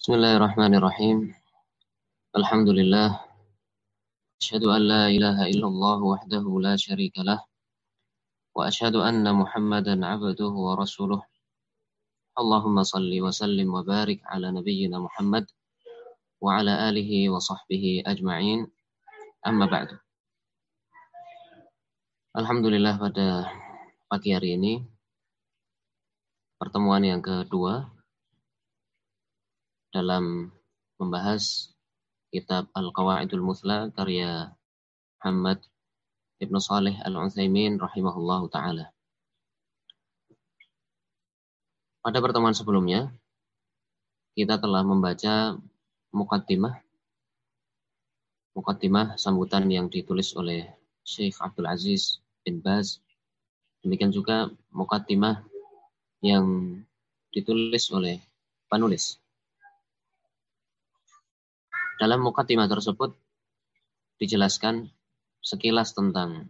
Bismillahirrahmanirrahim. Alhamdulillah. Asyhadu an la ilaha illallah wahdahu la syarika lah. Wa asyhadu anna Muhammadan abduhu wa rasuluh. Allahumma salli wa sallim wa barik ala nabiyyina Muhammad wa ala alihi wa sahbihi ajma'in. Amma ba'du. Alhamdulillah, pada pagi hari ini pertemuan yang kedua dalam membahas kitab Al-Qawaidul Muthla karya Muhammad Ibn Salih Al-Utsaimin rahimahullahu ta'ala. Pada pertemuan sebelumnya, kita telah membaca muqaddimah sambutan yang ditulis oleh Syekh Abdul Aziz bin Baz. Demikian juga muqaddimah yang ditulis oleh penulis. Dalam muqaddimah tersebut dijelaskan sekilas tentang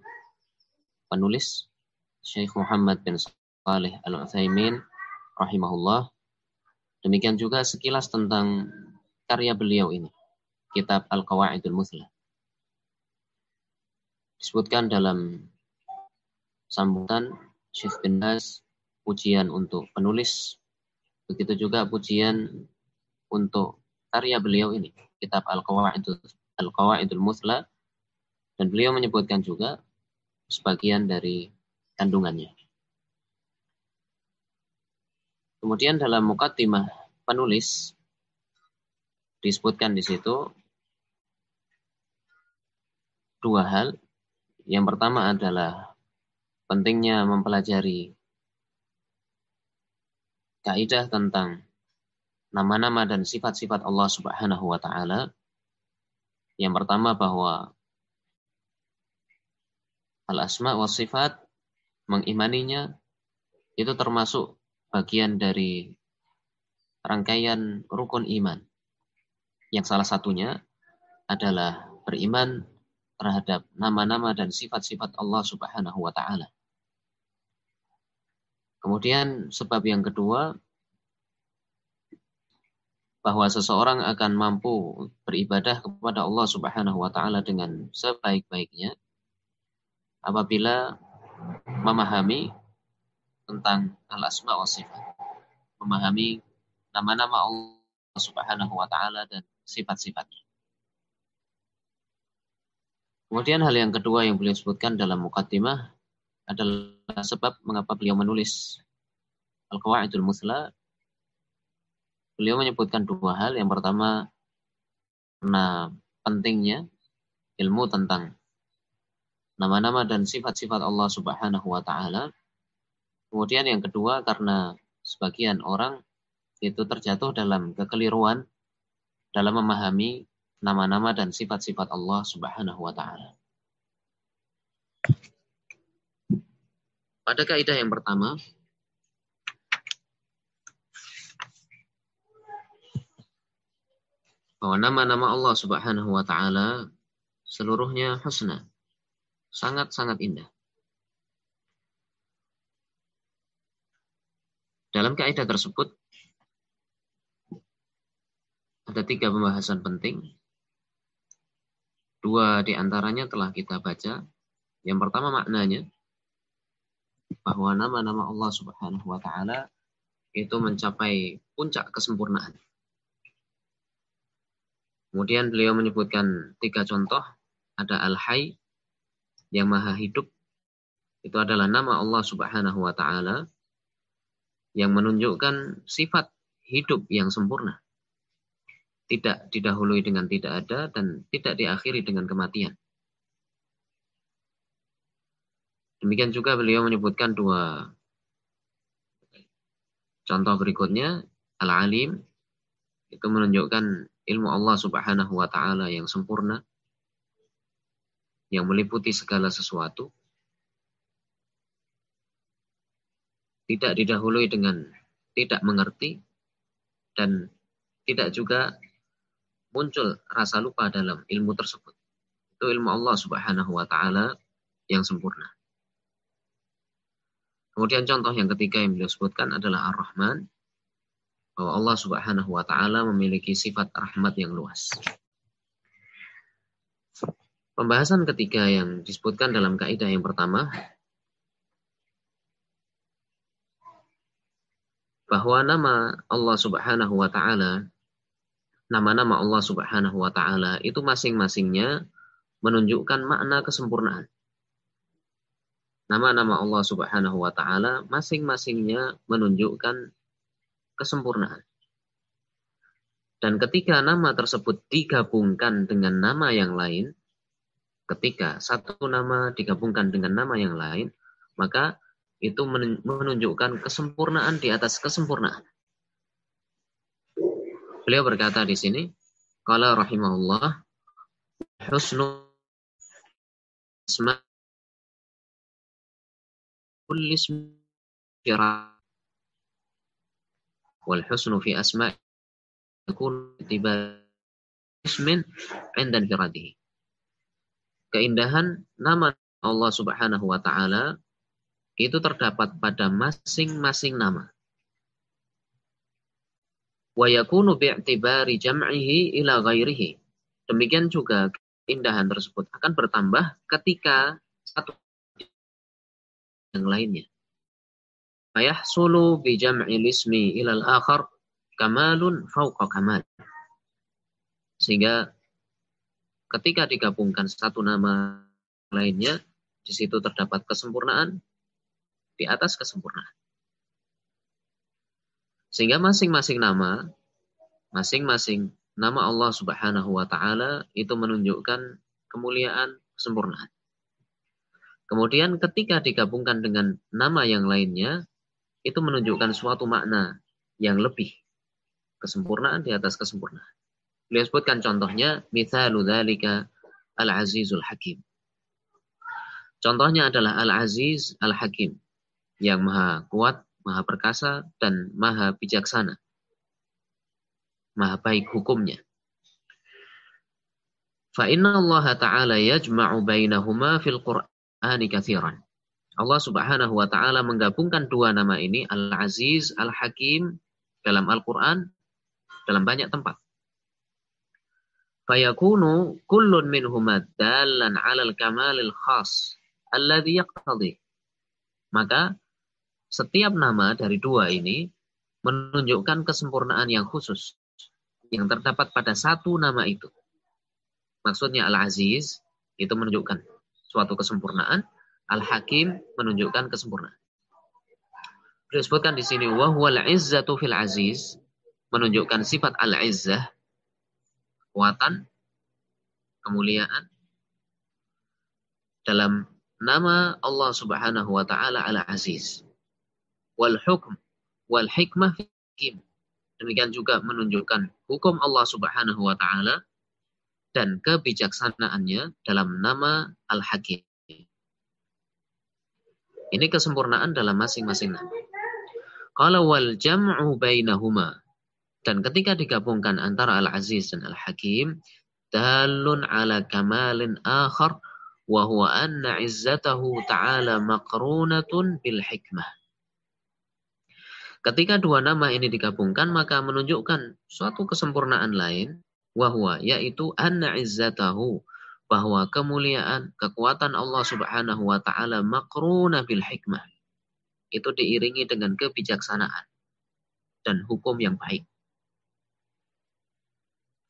penulis Syekh Muhammad bin Salih Al-Utsaimin rahimahullah. Demikian juga sekilas tentang karya beliau ini, kitab Al-Qawaidul Muthla. Disebutkan dalam sambutan Syekh bin Baz pujian untuk penulis, begitu juga pujian untuk karya beliau ini, kitab Al-Qawaidul Muthla, dan beliau menyebutkan juga sebagian dari kandungannya. Kemudian dalam muqaddimah penulis disebutkan di situ dua hal. Yang pertama adalah pentingnya mempelajari kaidah tentang nama-nama dan sifat-sifat Allah Subhanahu wa taala. Yang pertama bahwa al-asma wa sifat, mengimaninya itu termasuk bagian dari rangkaian rukun iman, yang salah satunya adalah beriman terhadap nama-nama dan sifat-sifat Allah Subhanahu wa taala. Kemudian sebab yang kedua, bahwa seseorang akan mampu beribadah kepada Allah Subhanahu wa taala dengan sebaik-baiknya apabila memahami tentang al-asma wa sifat, memahami nama-nama Allah Subhanahu wa taala dan sifat-sifatnya. Kemudian hal yang kedua yang beliau sebutkan dalam muqaddimah adalah sebab mengapa beliau menulis Al-Qawaidul Muthla. Beliau menyebutkan dua hal. Yang pertama, karena pentingnya ilmu tentang nama-nama dan sifat-sifat Allah Subhanahu wa taala. Kemudian yang kedua, karena sebagian orang itu terjatuh dalam kekeliruan dalam memahami nama-nama dan sifat-sifat Allah Subhanahu wa taala. Pada kaidah yang pertama, bahwa nama-nama Allah Subhanahu wa taala seluruhnya husna, sangat-sangat indah. Dalam kaidah tersebut ada 3 pembahasan penting. 2 di antaranya telah kita baca. Yang pertama maknanya, bahwa nama-nama Allah Subhanahu wa taala itu mencapai puncak kesempurnaan. Kemudian beliau menyebutkan 3 contoh. Ada Al-Hayy, yang maha hidup. Itu adalah nama Allah Subhanahu wa taala yang menunjukkan sifat hidup yang sempurna. Tidak didahului dengan tidak ada dan tidak diakhiri dengan kematian. Demikian juga beliau menyebutkan 2 contoh berikutnya. Al-Alim, itu menunjukkan ilmu Allah Subhanahu wa taala yang sempurna, yang meliputi segala sesuatu. Tidak didahului dengan tidak mengerti dan tidak juga muncul rasa lupa dalam ilmu tersebut. Itu ilmu Allah Subhanahu wa taala yang sempurna. Kemudian contoh yang ketiga yang beliau sebutkan adalah Ar-Rahman, bahwa Allah Subhanahu wa taala memiliki sifat rahmat yang luas. Pembahasan ketiga yang disebutkan dalam kaidah yang pertama, bahwa nama Allah Subhanahu wa taala, nama-nama Allah Subhanahu wa taala itu masing-masingnya menunjukkan makna kesempurnaan. Nama-nama Allah Subhanahu wa taala masing-masingnya menunjukkan kesempurnaan. Dan ketika nama tersebut digabungkan dengan nama yang lain, ketika satu nama digabungkan dengan nama yang lain, maka itu menunjukkan kesempurnaan di atas kesempurnaan. Beliau berkata di sini, qala rahimahullah, husnu asma kulli ismin wal husnu fi asma yakun tiba ismin 'inda infiradihi. Keindahan nama Allah Subhanahu wa taala itu terdapat pada masing-masing nama. Wa yakunu bi'tibari jam'ihi ila ghairihi. Demikian juga keindahan tersebut akan bertambah ketika satu yang lainnya. Fayahsulu bi jam'il ismi ila al-akhar kamalun fawqa kamal. Sehingga ketika digabungkan satu nama lainnya, di situ terdapat kesempurnaan di atas kesempurnaan. Sehingga masing-masing nama Allah Subhanahu wa taala itu menunjukkan kemuliaan, kesempurnaan. Kemudian ketika digabungkan dengan nama yang lainnya, itu menunjukkan suatu makna yang lebih, kesempurnaan di atas kesempurnaan. Beliau sebutkan contohnya, mithalu dzalika al-azizul hakim. Contohnya adalah al-aziz al-hakim, yang maha kuat, maha perkasa, dan maha bijaksana. Maha baik hukumnya. Fa inna Allah ta'ala yajma'u bainahuma fil Qur'ani katsiran. Allah Subhanahu wa taala menggabungkan dua nama ini, Al-Aziz, Al-Hakim, dalam Al-Qur'an dalam banyak tempat. Fayakunu kullun minhuma dallan 'alal kamalil khas alladhi yaqtadi. Maka setiap nama dari dua ini menunjukkan kesempurnaan yang khusus yang terdapat pada satu nama itu. Maksudnya Al-Aziz itu menunjukkan suatu kesempurnaan, Al-Hakim menunjukkan kesempurnaan. Disebutkan di sini wa huwal izzatu fil aziz, menunjukkan sifat al-izzah, kekuatan, kemuliaan dalam nama Allah Subhanahu wa taala Al-Aziz. Wal hukm wal hikmah fil hakim. Demikian juga menunjukkan hukum Allah Subhanahu wa taala dan kebijaksanaannya dalam nama Al-Hakim. Ini kesempurnaan dalam masing-masing nama. Qala wal jam'u bainahuma, dan ketika digabungkan antara Al-Aziz dan Al-Hakim, dalun ala kamalin akhar wa huwa anna izzatahu ta'ala maqrunatun bil hikmah. Ketika dua nama ini digabungkan, maka menunjukkan suatu kesempurnaan lain, wahwa, yaitu anna izzatahu, bahwa kemuliaan, kekuatan Allah Subhanahu wa taala maqruna bil hikmah, itu diiringi dengan kebijaksanaan dan hukum yang baik.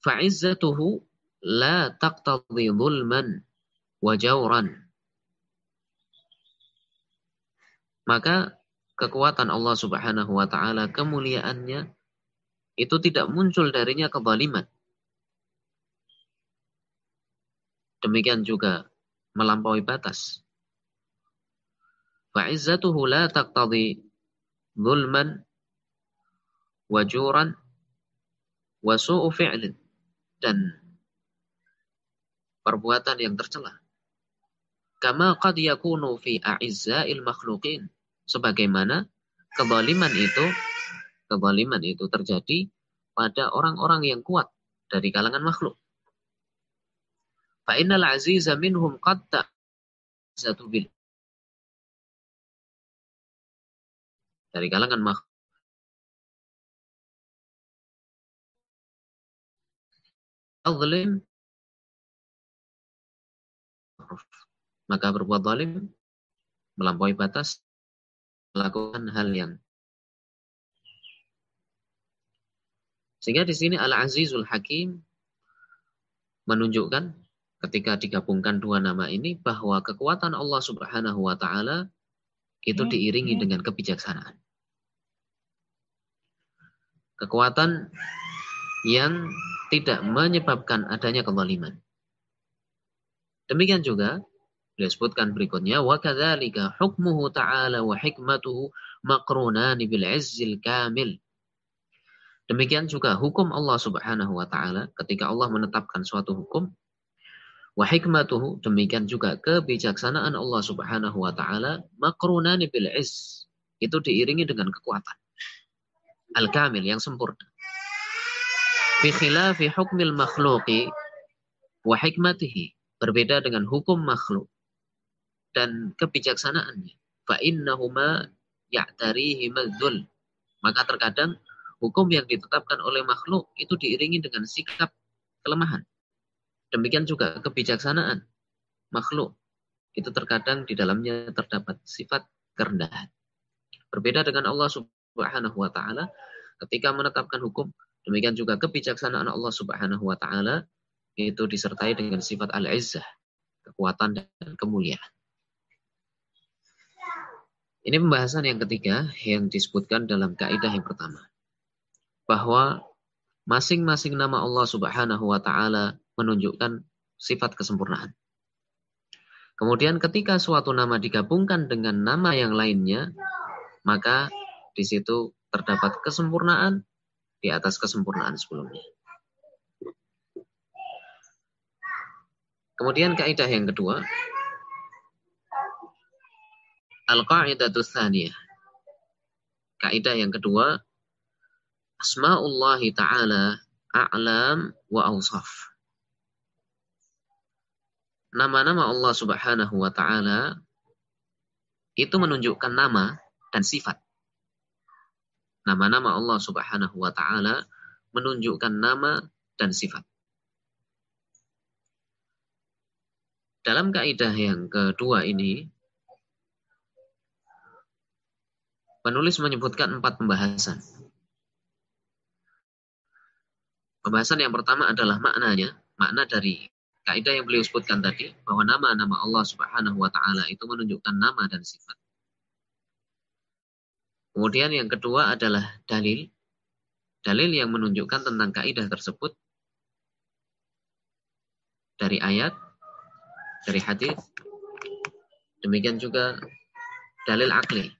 Fa'izzatuhu la taqtadhi dhulman wa jawran. Maka kekuatan Allah Subhanahu wa taala, kemuliaannya itu tidak muncul darinya kezaliman. Demikian juga melampaui batas. Fa'izzatuhu la taqtadhi dhulman wa juran wa su'u fi'lin, dan perbuatan yang tercela. Kama qad yakunu fi a'izza'il makhluqin, sebagaimana kezaliman itu terjadi pada orang-orang yang kuat dari kalangan makhluk. Fa innal aziza minhum qad ta'zatu bil, dari kalangan makhluk azlim, maka berbuat zalim, melampaui batas, melakukan hal yang. Sehingga di sini Al-Azizul Hakim menunjukkan ketika digabungkan dua nama ini bahwa kekuatan Allah Subhanahu wa taala itu diiringi dengan kebijaksanaan. Kekuatan yang tidak menyebabkan adanya kezaliman. Demikian juga beliau sebutkan berikutnya, wa kadzalika hukmuhu ta'ala wa hikmatuhu maqrunani bil 'izzil kamil. Demikian juga hukum Allah Subhanahu wa taala ketika Allah menetapkan suatu hukum, wa hikmatuhu, demikian juga kebijaksanaan Allah Subhanahu wa taala maqrunani bil 'izz, itu diiringi dengan kekuatan al-kamil yang sempurna. Bi khilafi hukmil makhluqi wa hikmatihi, berbeda dengan hukum makhluk dan kebijaksanaannya. Fa innahuma ya'tarihi madzul, maka terkadang hukum yang ditetapkan oleh makhluk itu diiringi dengan sikap kelemahan. Demikian juga kebijaksanaan makhluk itu terkadang di dalamnya terdapat sifat kerendahan. Berbeda dengan Allah Subhanahu wa taala ketika menetapkan hukum, demikian juga kebijaksanaan Allah Subhanahu wa taala itu disertai dengan sifat al-izzah, kekuatan dan kemuliaan. Ini pembahasan yang ketiga yang disebutkan dalam kaidah yang pertama, bahwa masing-masing nama Allah Subhanahu wa taala menunjukkan sifat kesempurnaan. Kemudian ketika suatu nama digabungkan dengan nama yang lainnya, maka di situ terdapat kesempurnaan di atas kesempurnaan sebelumnya. Kemudian kaidah yang kedua, al-qa'idatus tsaniyah. Kaidah yang kedua, asma'ullahi ta'ala a'lam wa awsaf. Nama-nama Allah Subhanahu wa taala itu menunjukkan nama dan sifat. Nama-nama Allah Subhanahu wa taala menunjukkan nama dan sifat. Dalam kaidah yang kedua ini, penulis menyebutkan 4 pembahasan. Pembahasan yang pertama adalah maknanya, makna dari kaidah yang beliau sebutkan tadi, bahwa nama-nama Allah Subhanahu wa taala itu menunjukkan nama dan sifat. Kemudian yang kedua adalah dalil. Dalil yang menunjukkan tentang kaidah tersebut dari ayat, dari hadis, demikian juga dalil akli.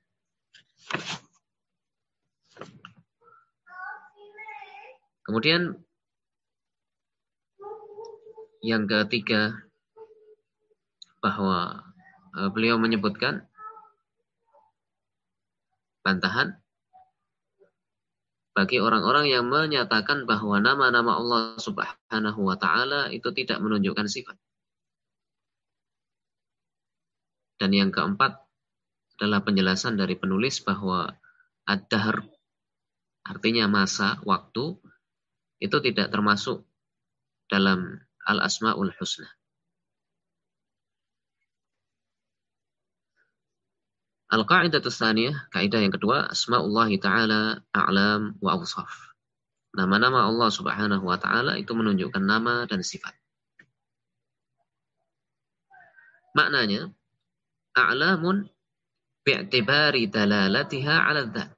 Kemudian yang ketiga, bahwa beliau menyebutkan bantahan bagi orang-orang yang menyatakan bahwa nama-nama Allah Subhanahu wa taala itu tidak menunjukkan sifat. Dan yang keempat adalah penjelasan dari penulis bahwa ad-dahr, artinya masa, waktu, itu tidak termasuk dalam al-asma'ul husna. Al-qa'idatus tsaniyah, kaidah yang kedua, asma'ullahi ta'ala a'lam wa awsaf. Nama-nama Allah Subhanahu wa taala itu menunjukkan nama dan sifat. Maknanya, a'lamun bi'tibari dalalatiha 'ala dzat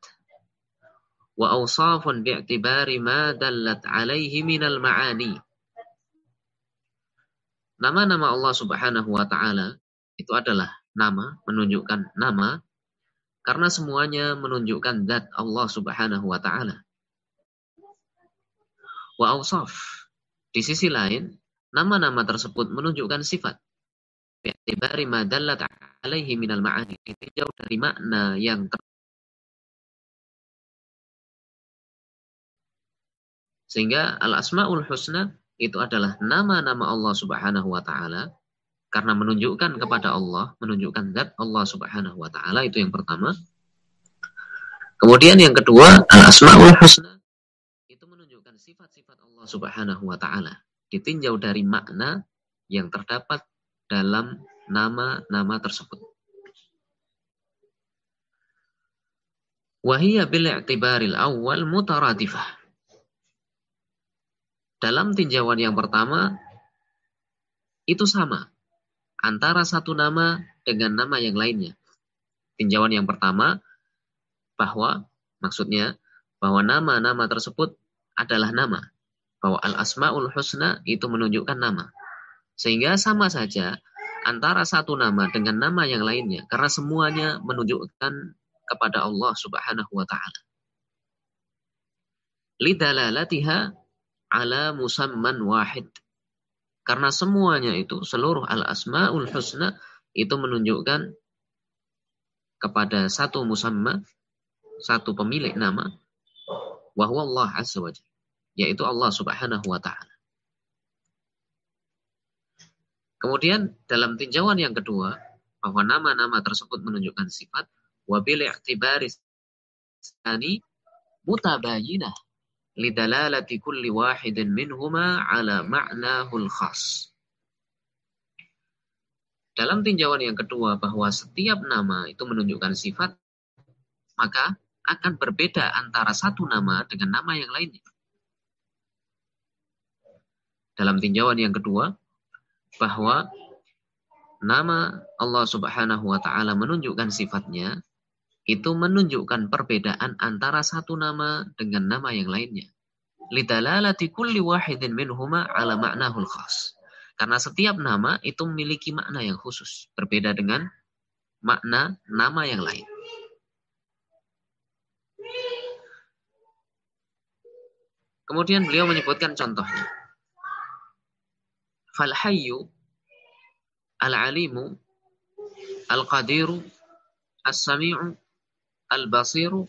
wa awsafun bi'tibari ma dallat 'alaihi minal ma'ani. Nama-nama Allah Subhanahu wa taala itu adalah nama, menunjukkan nama, karena semuanya menunjukkan zat Allah Subhanahu wa taala. Wa awsaf, di sisi lain, nama-nama tersebut menunjukkan sifat. Bi'tibari ma dallat 'alaihi minal ma'ani, ditinjau dari makna yang sehingga al-asmaul husna itu adalah nama-nama Allah Subhanahu wa taala karena menunjukkan kepada Allah, menunjukkan zat Allah Subhanahu wa taala, itu yang pertama. Kemudian yang kedua, al-asmaul husna itu menunjukkan sifat-sifat Allah Subhanahu wa taala. ditinjau dari makna yang terdapat dalam nama-nama tersebut. Wahiyya bil i'tibaril awal mutaradifah. Dalam tinjauan yang pertama, itu sama antara satu nama dengan nama yang lainnya. Tinjauan yang pertama, maksudnya bahwa nama-nama tersebut adalah nama. Bahwa al-asma'ul husna itu menunjukkan nama. Sehingga sama saja antara satu nama dengan nama yang lainnya. Karena semuanya menunjukkan kepada Allah subhanahu wa ta'ala. Lidalalatiha ala musamman wahid. Karena semuanya itu, seluruh al-asma'ul husna itu menunjukkan kepada satu musamma, satu pemilik nama, wa huwa Allah azza wa jalla, yaitu Allah subhanahu wa ta'ala. Kemudian dalam tinjauan yang kedua, bahwa nama-nama tersebut menunjukkan sifat, wa bil i'tibari tsani mutabayyinah lidalalati kulli wahidin minhuma ala ma'nahul khas. Dalam tinjauan yang kedua, bahwa setiap nama itu menunjukkan sifat, maka akan berbeda antara satu nama dengan nama yang lainnya. Dalam tinjauan yang kedua, bahwa nama Allah subhanahu wa ta'ala menunjukkan sifatnya, itu menunjukkan perbedaan antara satu nama dengan nama yang lainnya. Lidalalati kulli wahidin minhuma ala ma'nahul khas. Karena setiap nama itu memiliki makna yang khusus, berbeda dengan makna nama yang lain. Kemudian beliau menyebutkan contohnya. Fal-hayyu, al-alimu, al-qadiru, as-sami'u, al-basiru,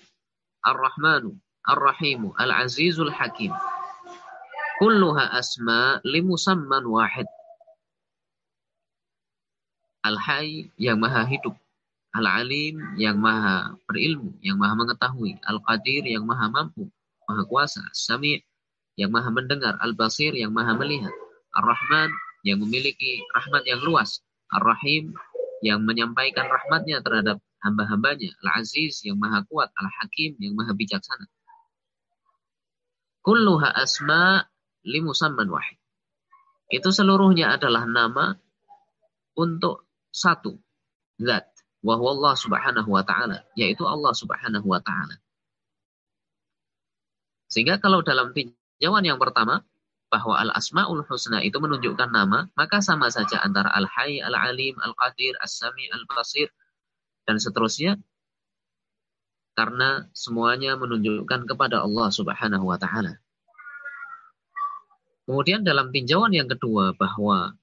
ar-rahmanu, ar-rahimu, al-azizul hakim. Kulluha asma limusamman wahid. Al-hayy yang maha hidup, al-alim yang maha berilmu, yang maha mengetahui, al-qadir yang maha mampu, maha kuasa, as-sami' yang maha mendengar, al-basir yang maha melihat, ar-rahman yang memiliki rahmat yang luas, ar-rahim yang menyampaikan rahmatnya terhadap hamba-hambanya, al-aziz yang maha kuat, al-hakim yang maha bijaksana. Kulluha asma limusamman wahid. Itu seluruhnya adalah nama untuk satu zat, wa huwa Allah subhanahu wa ta'ala, yaitu Allah subhanahu wa ta'ala. Sehingga kalau dalam tinjauan yang pertama, bahwa al-asma'ul husna itu menunjukkan nama, maka sama saja antara al-hayy, al-alim, al-qadir, as-sami, al-basir, dan seterusnya, karena semuanya menunjukkan kepada Allah subhanahu wa ta'ala. Kemudian dalam tinjauan yang kedua, bahwa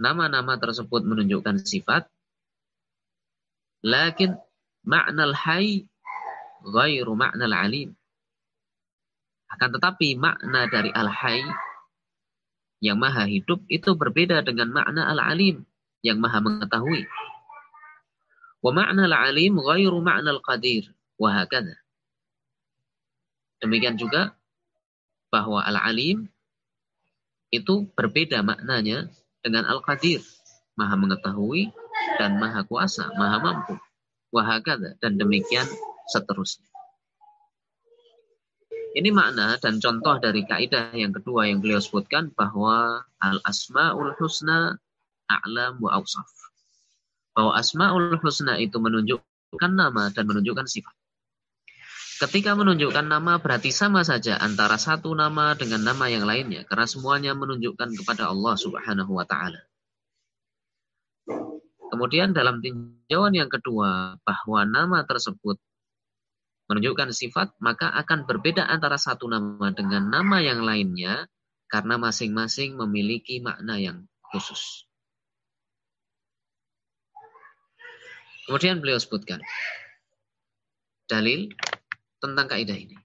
nama-nama tersebut menunjukkan sifat, lakin ma'nal hayy ghairu ma'nal alim. Akan tetapi makna dari al-hayy yang maha hidup itu berbeda dengan makna al-alim yang maha mengetahui. Wa ma'na al-alim ghairu ma'na al-qadir wa hakadha. Demikian juga bahwa al-alim itu berbeda maknanya dengan al-qadir, maha mengetahui dan maha kuasa, maha mampu. Wa hakadha, dan demikian seterusnya. Ini makna dan contoh dari kaidah yang kedua yang beliau sebutkan, bahwa al-asma'ul husna a'lam wa awsaf. Bahwa asma'ul husna itu menunjukkan nama dan menunjukkan sifat. Ketika menunjukkan nama berarti sama saja antara satu nama dengan nama yang lainnya, karena semuanya menunjukkan kepada Allah subhanahu wa ta'ala. Kemudian dalam tinjauan yang kedua, bahwa nama tersebut menunjukkan sifat, maka akan berbeda antara satu nama dengan nama yang lainnya, karena masing-masing memiliki makna yang khusus. Kemudian beliau sebutkan dalil tentang kaidah ini.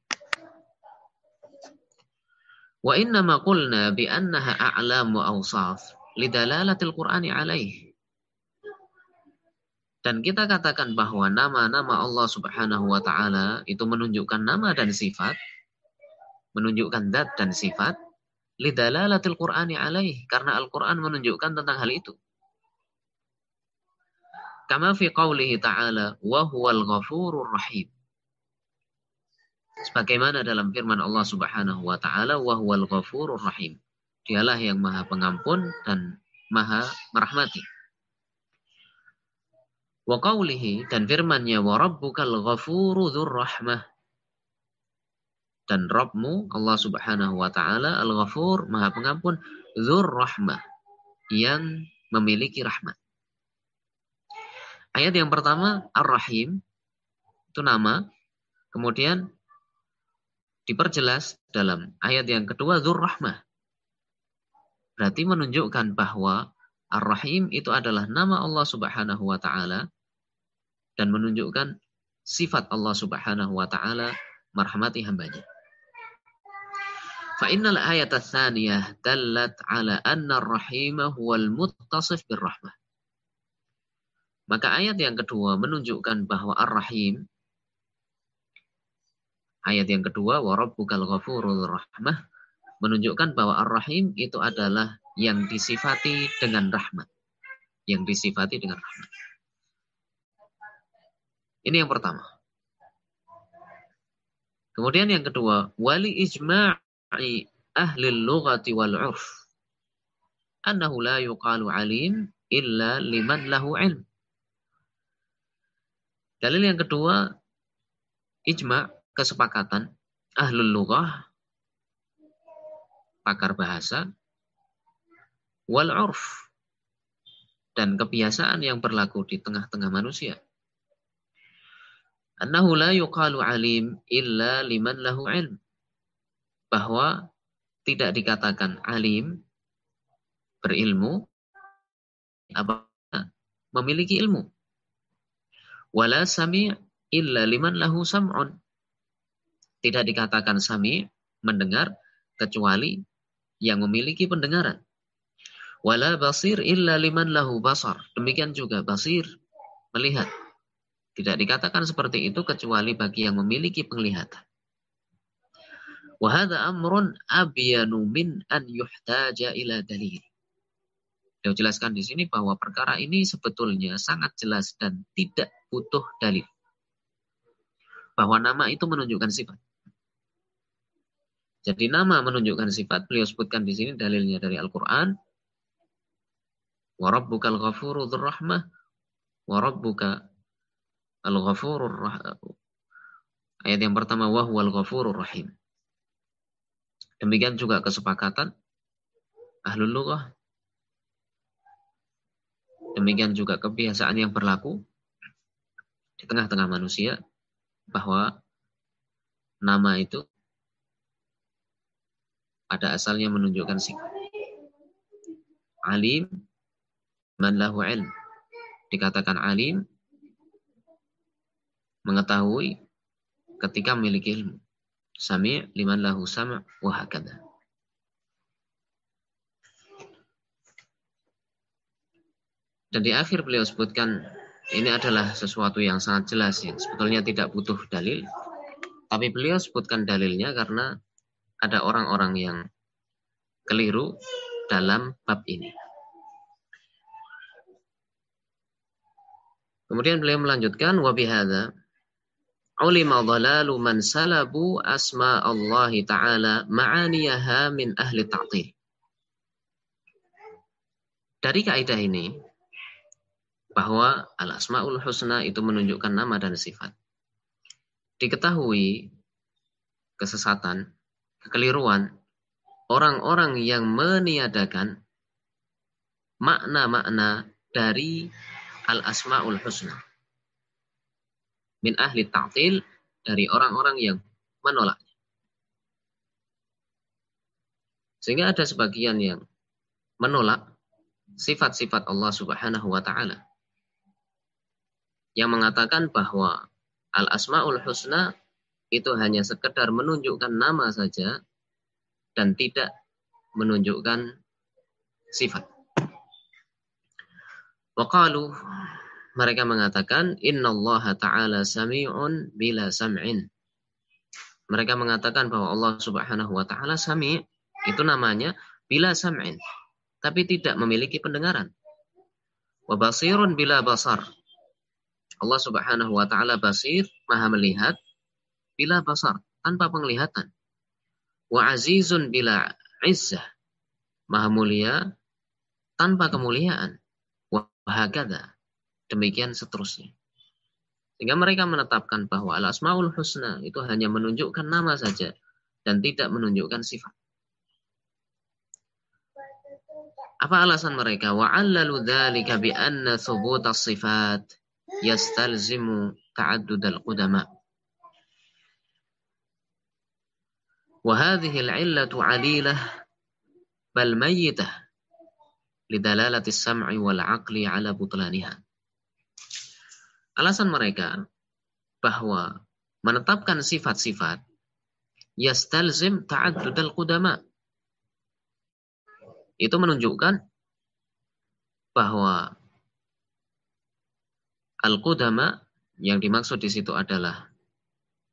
Wa innama qulna bi annaha a'lam wa awsaf lidalalatil Qur'ani alaih. Dan kita katakan bahwa nama-nama Allah subhanahu wa ta'ala itu menunjukkan nama dan sifat, menunjukkan zat dan sifat, lidalalatil Qur'ani alaih, karena Al-Qur'an menunjukkan tentang hal itu. Kama fi qawlihi ta'ala wa huwal ghafurur rahim. Sebagaimana dalam firman Allah Subhanahu wa taala wa huwal ghafurur rahim. Dialah yang Maha Pengampun dan Maha Merahmati. Wa qawlihi, dan firman-Nya wa rabbukal ghafuru dzur rahmah. Dan Rabbmu Allah Subhanahu wa taala Al-Ghafur, Maha Pengampun, dzur rahmah, yang memiliki rahmat. Ayat yang pertama Ar-Rahim itu nama, kemudian diperjelas dalam ayat yang kedua dzur rahmah. Berarti menunjukkan bahwa Ar-Rahim itu adalah nama Allah Subhanahu wa taala dan menunjukkan sifat Allah Subhanahu wa taala merahmati hambanya. Fa innal ayat ats-tsaniyah dallat ala anna ar-rahim huwal muttasif bir-rahmah. Maka ayat yang kedua menunjukkan bahwa Ar-Rahim, ayat yang kedua wa rabbukal ghafurur rahmah, menunjukkan bahwa Ar-Rahim itu adalah yang disifati dengan rahmat. Yang disifati dengan rahmat. Ini yang pertama. Kemudian yang kedua, wali ijma'i ahli lughati wal 'urf annahu la yuqalu 'alim illa liman lahu 'ilm. Dalil yang kedua, ijma', kesepakatan ahlul lughah, pakar bahasa, wal 'urf, dan kebiasaan yang berlaku di tengah-tengah manusia. Annahu la yuqalu alim illa liman lahu ilm. Bahwa tidak dikatakan alim, berilmu, apabila memiliki ilmu. Wala sami' illa liman lahu sam'un. Tidak dikatakan sami', mendengar, kecuali yang memiliki pendengaran. Wala basir illa liman lahu basar. Demikian juga basir, melihat. Tidak dikatakan seperti itu kecuali bagi yang memiliki penglihatan. Wa hadza amrun abyanu min an yuhtaja ila dalil. Dia jelaskan di sini bahwa perkara ini sebetulnya sangat jelas dan tidak butuh dalil. Bahwa nama itu menunjukkan sifat. Jadi nama menunjukkan sifat, beliau sebutkan di sini dalilnya dari Al-Qur'an. Wa rabbukal ghafuru dzur rahmah wa rabbuka al-ghafurur rahim. Ayat yang pertama wa huwal ghafurur rahim. Demikian juga kesepakatan ahlul lughah. Demikian juga kebiasaan yang berlaku di tengah-tengah manusia bahwa nama itu pada asalnya menunjukkan sifat. Alim man lahu ilm. Dikatakan alim, mengetahui ketika memiliki ilmu. Sami' liman lahu sam' wa hakadha. Dan di akhir beliau sebutkan ini adalah sesuatu yang sangat jelas yang sebetulnya tidak butuh dalil. Tapi beliau sebutkan dalilnya karena ada orang-orang yang keliru dalam bab ini. Kemudian beliau melanjutkan wa bihadza ulima dhalalu man salabu asma Allah taala ma'aniyaha min ahli ta'til. Dari kaidah ini bahwa al-asmaul husna itu menunjukkan nama dan sifat. Diketahui kesesatan, kekeliruan orang-orang yang meniadakan makna-makna dari al-asmaul husna. Min ahli ta'til, dari orang-orang yang menolaknya. Sehingga ada sebagian yang menolak sifat-sifat Allah Subhanahu wa taala. Yang mengatakan bahwa al-asmaul husna itu hanya sekedar menunjukkan nama saja dan tidak menunjukkan sifat. Waqalu, mereka mengatakan innallaha ta'ala sami'un bila sam'in. Mereka mengatakan bahwa Allah Subhanahu wa taala sami', Itu namanya bila sam'in, tapi tidak memiliki pendengaran. Wa basirun bila basar. Allah Subhanahu wa taala basir, maha melihat, bila basar, tanpa penglihatan. Wa azizun bila izzah, maha mulia tanpa kemuliaan. Wa hakadha, demikian seterusnya. Sehingga mereka menetapkan bahwa al-asmaul husna itu hanya menunjukkan nama saja dan tidak menunjukkan sifat. Apa alasan mereka? وَعَلَّلُوا ذَلِكَ بِأَنَّ ثُبُوتَ الصِّفَاتِ يَسْتَلْزِمُ تَعَدُّدَ الْقُدَمَاءِ وَهَذِهِ الْعِلَّةُ عَلِيلَةٌ بَلْ مَيِّتَةٌ لِدَلَالَةِ السَّمْعِ وَالْعَقْلِ عَلَى بُطْلَانِهَا. Alasan mereka bahwa menetapkan sifat-sifat yastalzim ta'addud al-qudama, itu menunjukkan bahwa al-qudama yang dimaksud di situ adalah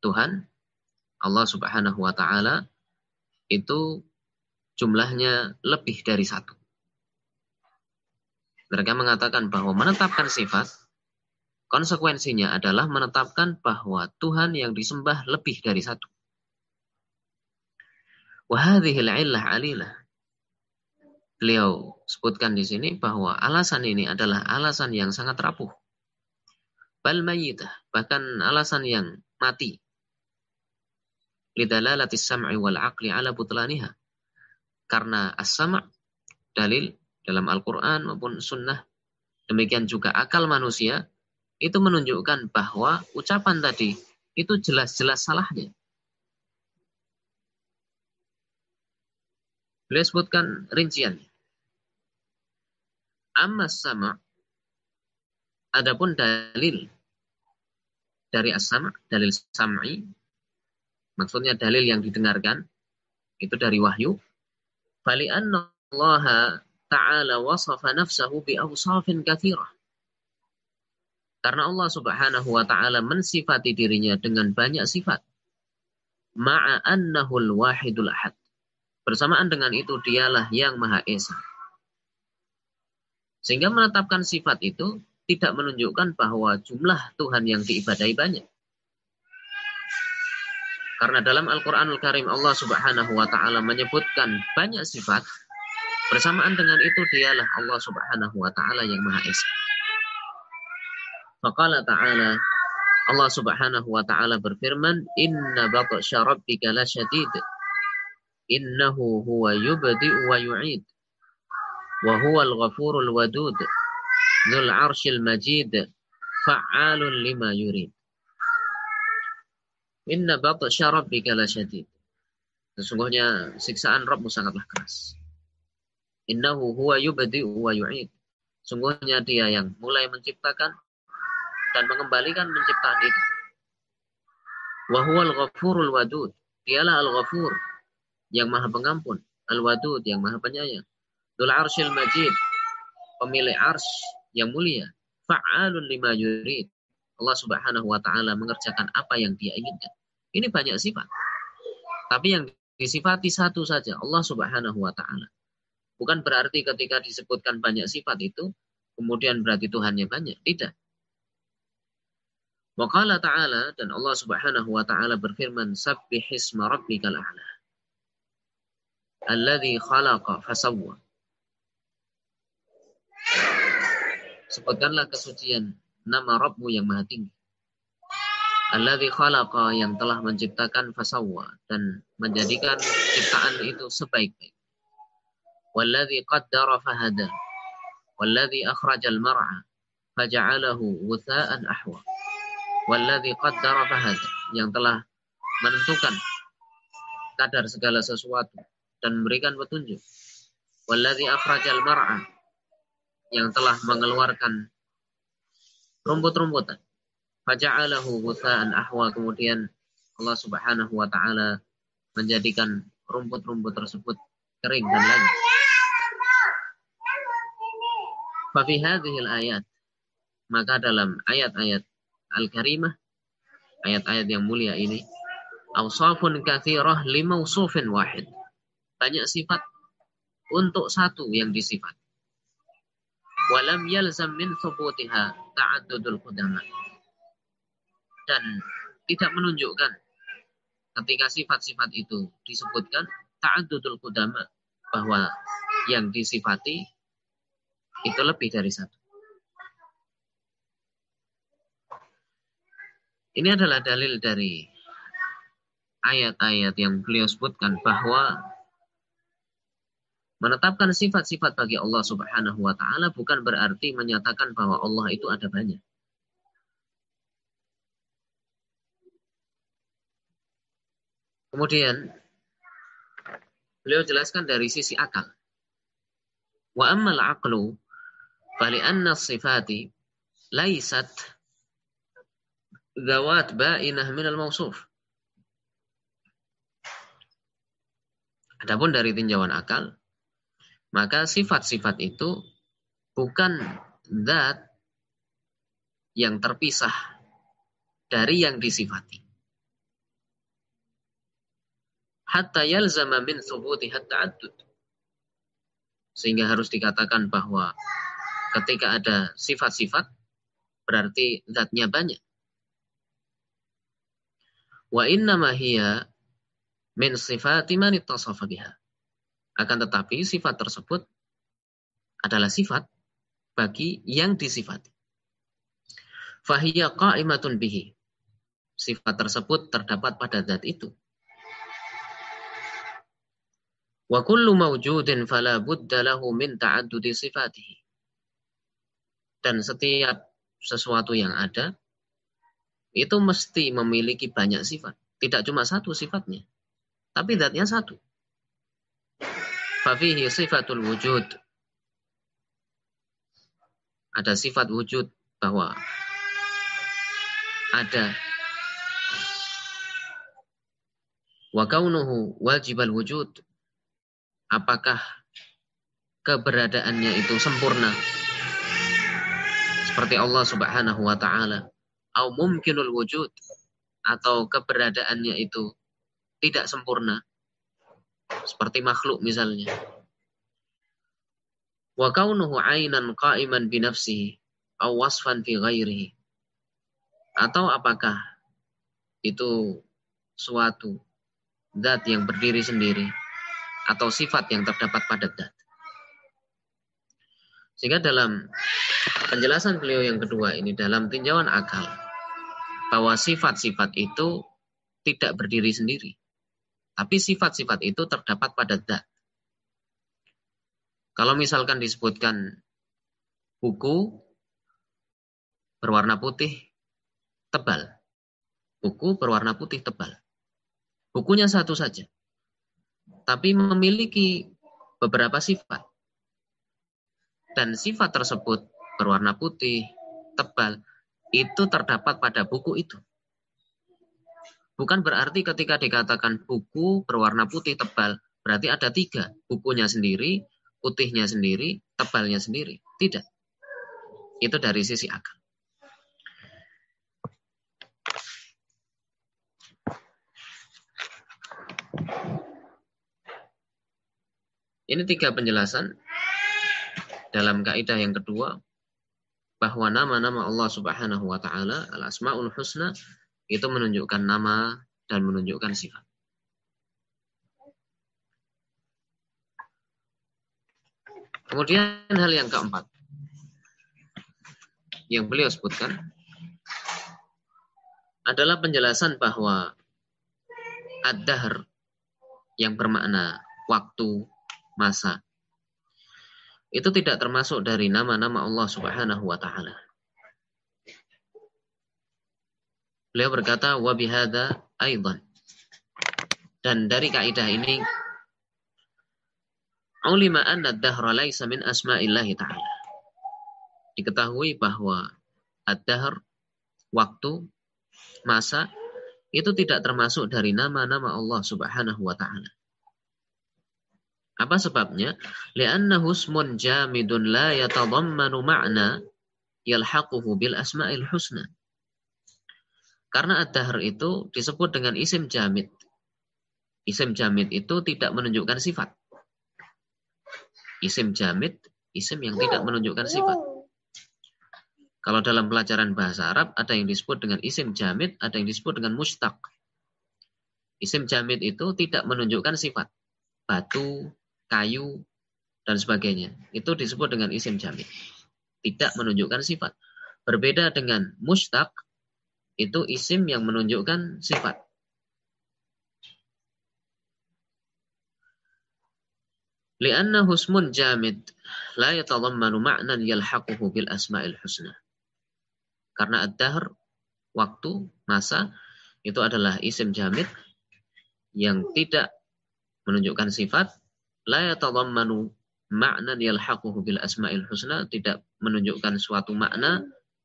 Tuhan, Allah Subhanahu wa taala, itu jumlahnya lebih dari satu. Mereka mengatakan bahwa menetapkan sifat konsekuensinya adalah menetapkan bahwa Tuhan yang disembah lebih dari satu. Wa hadhil 'illah 'alilah. Beliau sebutkan di sini bahwa alasan ini adalah alasan yang sangat rapuh. Bal mayyitah, bahkan alasan yang mati. Lidalalati sam'i wal 'aqli 'ala butlaniha. Karena as-sam' dalil dalam Al-Qur'an maupun sunnah, demikian juga akal manusia itu menunjukkan bahwa ucapan tadi itu jelas-jelas salahnya. Beliau sebutkan rinciannya. Amma sama, adapun dalil dari as-sama, dalil sam'i, maksudnya dalil yang didengarkan, itu dari wahyu. Fali anna Allah ta'ala wasafa nafsahu bi awsafin katsirah. Karena Allah Subhanahu wa taala mensifati dirinya dengan banyak sifat. Ma'a annahul wahidul ahad. Bersamaan dengan itu dialah yang Maha Esa. Sehingga menetapkan sifat itu tidak menunjukkan bahwa jumlah Tuhan yang diibadahi banyak. Karena dalam Al-Quranul Karim Allah Subhanahu wa taala menyebutkan banyak sifat, bersamaan dengan itu dialah Allah Subhanahu wa taala yang Maha Esa. Faqala ta'ala, Allah Subhanahu wa taala berfirman, "Inna batsya rabbika lasyadid. Innahu huwa yubdi'u wa yu'id. Wa huwal ghafurul wadud. Dzul 'arsyil majid. Fa'alun lima yurid." Inna batsya rabbika lasyadid. Sesungguhnya siksaan Rabbmu sangatlah keras. Innahu huwa yubdi'u wa yu'id. Sungguhnya Dia yang mulai menciptakan dan mengembalikan penciptaan itu. Wa huwal ghafurul wadud. Dialah al-ghafur, yang Maha Pengampun, al-wadud, yang Maha Penyayang. Dzul 'arsyil majid, pemilik arsy yang mulia. Fa'alun lima yurid. Allah Subhanahu wa taala mengerjakan apa yang Dia inginkan. Ini banyak sifat. Tapi yang disifati satu saja, Allah Subhanahu wa taala. Bukan berarti ketika disebutkan banyak sifat itu kemudian berarti Tuhannya banyak. Tidak. Wa qala ta'ala, dan Allah Subhanahu wa taala berfirman, "Sabbihisma rabbikal a'la. Alladzi khalaqa fasawwa." Sebutkanlah kesucian nama Rabbmu yang maha tinggi. Alladzi khalaqa, yang telah menciptakan, fasawwa, dan menjadikan ciptaan itu sebaik-baik. Walladzi qaddara fahada. Walladzi akhrajal mar'a faja'alahu wutha'an ahwa. Walladzi qaddara fahada, yang telah menentukan kadar segala sesuatu dan memberikan petunjuk. Walladzi akhrajal mar'a, yang telah mengeluarkan rumput-rumputan. Faja'alahu wutha'an ahwa, kemudian Allah Subhanahu wa taala menjadikan rumput-rumput tersebut kering dan layu. Fa fi hadhil ayat, maka dalam ayat-ayat Al-Karimah, ayat-ayat yang mulia ini, awsafun katsirah limausufin wahid. banyak sifat untuk satu yang disifati. Walam yalzam min thubutiha ta'addudul qudama. Dan tidak menunjukkan ketika sifat-sifat itu disebutkan ta'addudul qudama, bahwa yang disifati itu lebih dari satu. Ini adalah dalil dari ayat-ayat yang beliau sebutkan bahwa menetapkan sifat-sifat bagi Allah Subhanahu wa ta'ala bukan berarti menyatakan bahwa Allah itu ada banyak. Kemudian beliau jelaskan dari sisi akal. Wa ammal aqlu fali anna sifati laisat dzawat ba'inah minal mausuf. Adapun dari tinjauan akal, maka sifat-sifat itu bukan zat yang terpisah dari yang disifati. Hatta yalzama min thubutiha ta'addud. Sehingga harus dikatakan bahwa ketika ada sifat-sifat berarti zatnya banyak. Wa innama hiya min sifati man ittasafa biha. Akan tetapi sifat tersebut adalah sifat bagi yang disifati. Fahiya qa'imatun bihi. Sifat tersebut terdapat pada zat itu. Wa kullu mawjudin fala budda lahu min ta'addudi sifatihi. Dan setiap sesuatu yang ada itu mesti memiliki banyak sifat. Tidak cuma satu sifatnya, tapi zatnya satu. Fafihi sifatul wujud. Ada sifat wujud, bahwa ada. Wa kaunuhu wajibal wujud. Apakah keberadaannya itu sempurna seperti Allah Subhanahu wa ta'ala, au mumkinul wujud, atau keberadaannya itu tidak sempurna seperti makhluk misalnya. Wa kaunuhu 'ainan qa'iman bi nafsihi au wasfan fi ghairihi, atau apakah itu suatu zat yang berdiri sendiri atau sifat yang terdapat pada zat. Sehingga dalam penjelasan beliau yang kedua ini, dalam tinjauan akal, bahwa sifat-sifat itu tidak berdiri sendiri, tapi sifat-sifat itu terdapat pada zat. Kalau misalkan disebutkan buku berwarna putih tebal, buku berwarna putih tebal, bukunya satu saja, tapi memiliki beberapa sifat. Dan sifat tersebut berwarna putih, tebal, itu terdapat pada buku itu. Bukan berarti ketika dikatakan buku berwarna putih tebal, berarti ada tiga. Bukunya sendiri, putihnya sendiri, tebalnya sendiri. Tidak. Itu dari sisi akal. Ini tiga penjelasan dalam kaidah yang kedua, bahwa nama-nama Allah Subhanahu wa ta'ala, al-asma'ul husna, itu menunjukkan nama dan menunjukkan sifat. Kemudian hal yang keempat yang beliau sebutkan adalah penjelasan bahwa ad-dahr yang bermakna waktu, masa, itu tidak termasuk dari nama-nama Allah Subhanahu wa ta'ala. Beliau berkata, wa bihadza aidan. Dan dari kaidah ini, ulima anna ad-dahra laisa min asma'illahi ta'ala. Diketahui bahwa ad-dahr, waktu, masa, itu tidak termasuk dari nama-nama Allah Subhanahu wa ta'ala. Apa sebabnya? Li'annahu ismun jamidun la yatadammanu ma'na yalhaquhu bil asma'il husna. Karena ad-dahr itu disebut dengan isim jamid Isim jamid itu tidak menunjukkan sifat. Isim jamid, isim yang tidak menunjukkan sifat. Kalau dalam pelajaran bahasa Arab, ada yang disebut dengan isim jamid, ada yang disebut dengan mustaq. Isim jamid itu tidak menunjukkan sifat. Batu, kayu, dan sebagainya. Itu disebut dengan isim jamid. Tidak menunjukkan sifat. Berbeda dengan mustaq, itu isim yang menunjukkan sifat. Li'annahu ismun jamid la yatadammanu ma'nan yalhaquhu bil asma'il husna. Karena ad-dahr, waktu, masa, itu adalah isim jamid yang tidak menunjukkan sifat, la yatadammanu ma'nan yalhaquhu bil asma'il husna, tidak menunjukkan suatu makna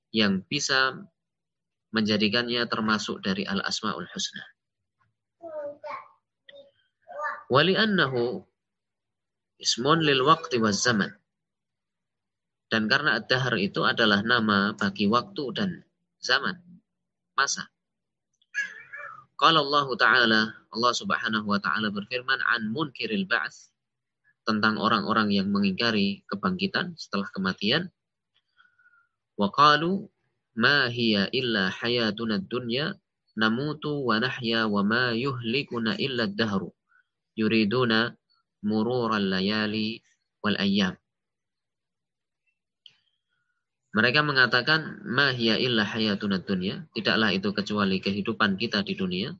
yang bisa menjadikannya termasuk dari al-asma'ul husna. Wa li'annahu ismun lil waqti waz zaman. Dan karena ad-dahr itu adalah nama bagi waktu dan zaman, masa. Qala Allah Ta'ala, Allah Subhanahu wa Ta'ala berfirman an munkiril ba'ts, tentang orang-orang yang mengingkari kebangkitan setelah kematian. Wa qalu ma hiya illa hayatuna dunya namutu wa nahya wa ma yuhlikuna illa ad-dahru yuriduna murural layali wal ayyam. Mereka mengatakan ma hiya illa hayatuna dunya, tidaklah itu kecuali kehidupan kita di dunia.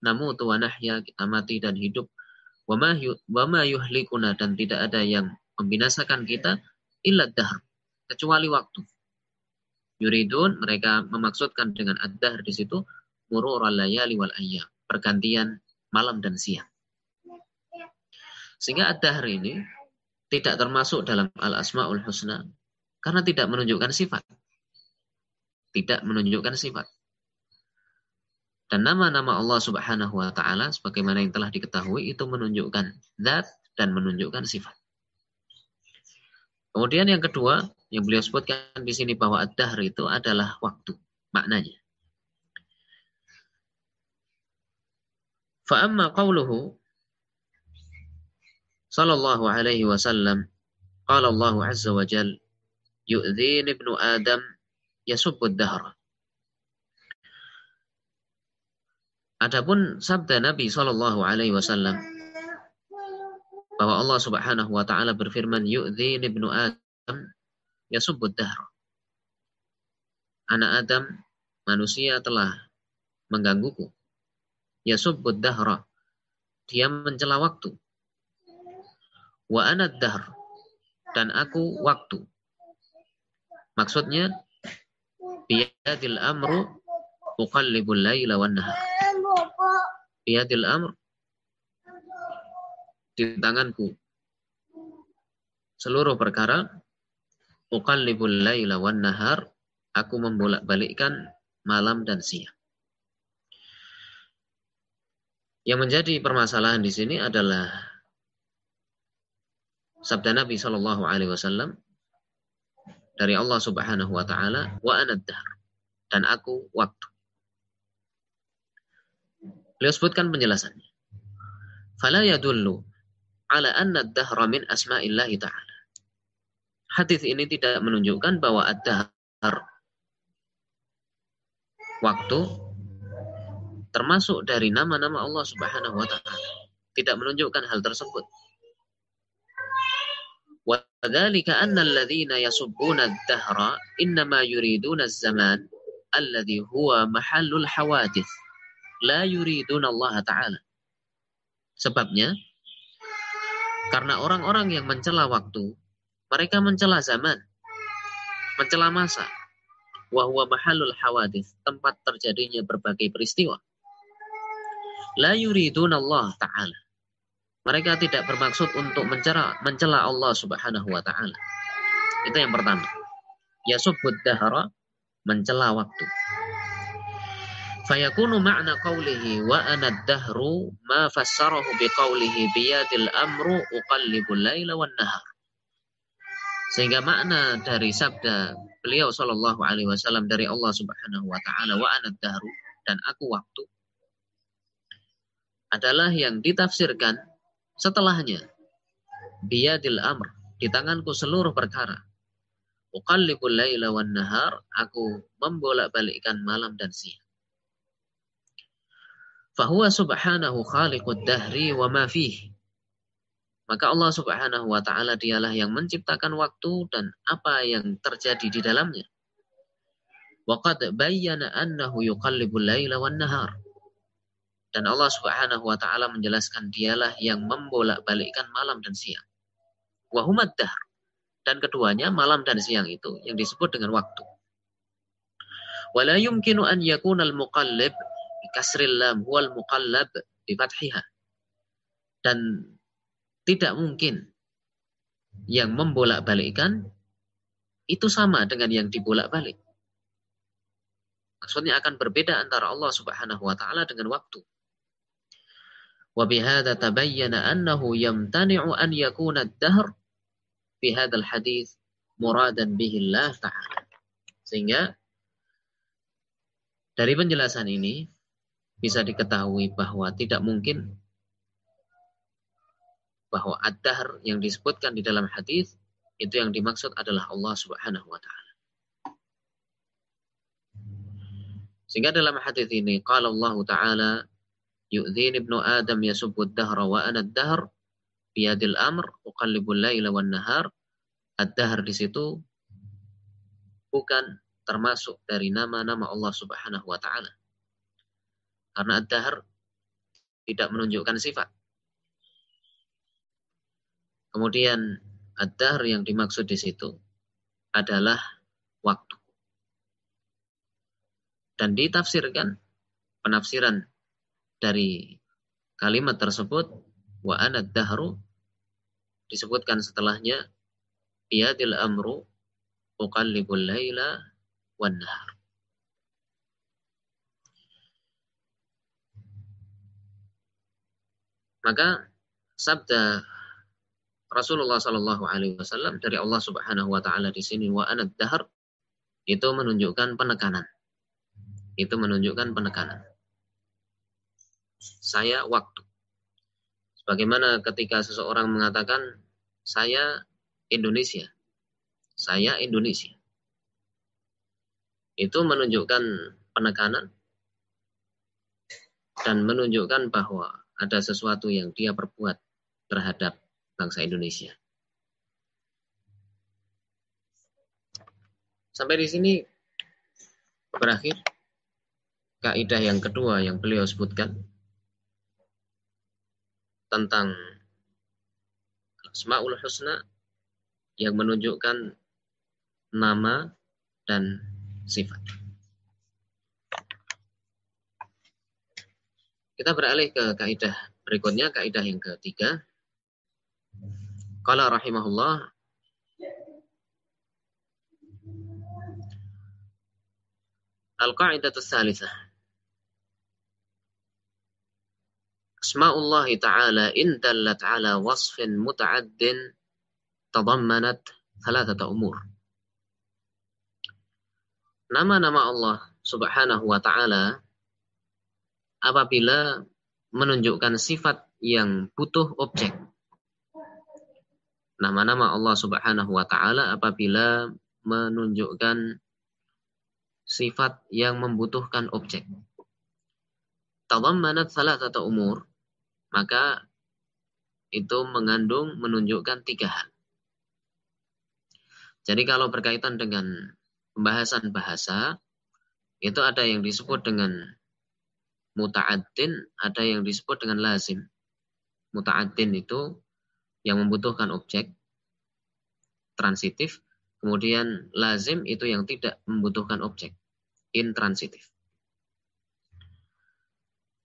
Namutu wa nahya, kita mati dan hidup. Wa ma yuhlikuna, dan tidak ada yang membinasakan kita illa ad-dahr, kecuali waktu. Yuridun, mereka memaksudkan dengan ad-dahr di situ murural layali wal ayyam, pergantian malam dan siang. Sehingga ad-dahr ini tidak termasuk dalam al-asma'ul husna karena tidak menunjukkan sifat. Tidak menunjukkan sifat. Dan nama-nama Allah Subhanahu wa Ta'ala sebagaimana yang telah diketahui itu menunjukkan zat dan menunjukkan sifat. Kemudian yang kedua yang beliau sebutkan di sini bahwa ad-dahr itu adalah waktu, maknanya. Fa amma qauluhu sallallahu alaihi wasallam, qala Allah azza wa jalla yu'dhin ibnu Adam yasubbu ad-dahr. Adapun sabda Nabi sallallahu alaihi wasallam bahwa Allah Subhanahu wa Ta'ala berfirman yu'dhin ibnu Adam yasubbu ad-dahr. Anak Adam, manusia telah menggangguku. Yasubbu ad-dahr, dia mencela waktu. Wa ana ad-dahr, dan aku waktu. Maksudnya biyadil amru uqallibul laila wan nahar. Biyadil amr, di tanganku seluruh perkara. Uqallibul laila wan nahar, aku membolak-balikkan malam dan siang. Yang menjadi permasalahan di sini adalah sabda Nabi sallallahu alaihi wasallam dari Allah Subhanahu wa Ta'ala, wa ana ad-dahr, dan aku waktu. Beliau sebutkan penjelasannya. Fala yadullu ala anna ad-dahra min asma'illahi ta'ala. Hadis ini tidak menunjukkan bahwa ad-dahr, waktu, termasuk dari nama-nama Allah Subhanahu wa Ta'ala. Tidak menunjukkan hal tersebut. Wa dzalika anna alladhina yasubbuna ad-dahra innama yuriduna az-zaman alladhi huwa mahallul hawadith, la yuriduna Allah Ta'ala. Sebabnya, karena orang-orang yang mencela waktu, mereka mencela zaman, mencela masa. Wa huwa mahallul hawadith, tempat terjadinya berbagai peristiwa. La yuriduna Allah Ta'ala. Mereka tidak bermaksud untuk mencela Allah Subhanahu wa Ta'ala. Itu yang pertama. Yasubbud dahra, mencela waktu. Fayakunu ma'na qawlihi wa ana ad-dahru ma fassarahu biqawlihi biyadil amru uqallibul laila wan nahar. Sehingga makna dari sabda beliau sallallahu alaihi wasallam dari Allah Subhanahu wa Ta'ala, wa ana ad-dahru, dan aku waktu, adalah yang ditafsirkan setelahnya. Biyadil amr, di tanganku seluruh perkara. Uqallibul laila wan nahar, aku membolak-balikkan malam dan siang. Fahuwa subhanahu khaliqud dahri wa ma fihi. Maka Allah Subhanahu wa taala dialah yang menciptakan waktu dan apa yang terjadi di dalamnya. Wa qad bayyana annahu yuqallibul laila wan nahar. Dan Allah Subhanahu wa taala menjelaskan dialah yang membolak-balikkan malam dan siang. Wa humad dahr. Dan keduanya malam dan siang itu yang disebut dengan waktu. Wa la yumkinu an yakuna al-muqallib bi kasril lam huwal muqallab bi fathiha. Dan tidak mungkin yang membolak-balikkan itu sama dengan yang dibolak-balik. Maksudnya akan berbeda antara Allah Subhanahu wa taala dengan waktu. Wa bihadza tabayyana annahu yamtani'u an yakuna ad-dahr fi hadzal hadits muradan bihi Allah taala. Sehingga dari penjelasan ini bisa diketahui bahwa tidak mungkin bahwa ad-dahr yang disebutkan di dalam hadis itu yang dimaksud adalah Allah Subhanahu wa taala. Sehingga dalam hadis ini qala Allah taala yu'dhini ibnu adam yasubbu ad-dahra wa ana ad-dahr biyadil amr uqallibul laila wan nahar. Ad-dahr di situ bukan termasuk dari nama-nama Allah Subhanahu wa taala. Karena ad-dahr tidak menunjukkan sifat. Kemudian ad-dahr yang dimaksud di situ adalah waktu. Dan ditafsirkan penafsiran dari kalimat tersebut wa ana ad-dahru disebutkan setelahnya biyadil amru uqallibul laila wan nahar. Maka sabda Rasulullah Shallallahu Alaihi Wasallam dari Allah Subhanahu Wa Taala di sini wa ana ad-dahr itu menunjukkan penekanan. Itu menunjukkan penekanan. Saya waktu. Sebagaimana ketika seseorang mengatakan saya Indonesia. Saya Indonesia. Itu menunjukkan penekanan dan menunjukkan bahwa ada sesuatu yang dia perbuat terhadap bangsa Indonesia. Sampai di sini berakhir kaidah yang kedua yang beliau sebutkan tentang Asmaul Husna yang menunjukkan nama dan sifat. Kita beralih ke kaidah berikutnya, kaidah yang ketiga. Qala rahimahullah al-qa'idatu tsalitsah. Asma'ullah ta'ala in dallat ala wasfin muta'addin tadammanat thalathata umur. Nama-nama Allah Subhanahu wa ta'ala apabila menunjukkan sifat yang butuh objek. Nama-nama Allah Subhanahu wa ta'ala apabila menunjukkan sifat yang membutuhkan objek. Tadammanat thalathata umur, maka itu mengandung menunjukkan 3 hal. Jadi kalau berkaitan dengan pembahasan bahasa, itu ada yang disebut dengan muta'addin, ada yang disebut dengan lazim. Muta'addin itu yang membutuhkan objek, transitif. Kemudian lazim itu yang tidak membutuhkan objek, intransitif.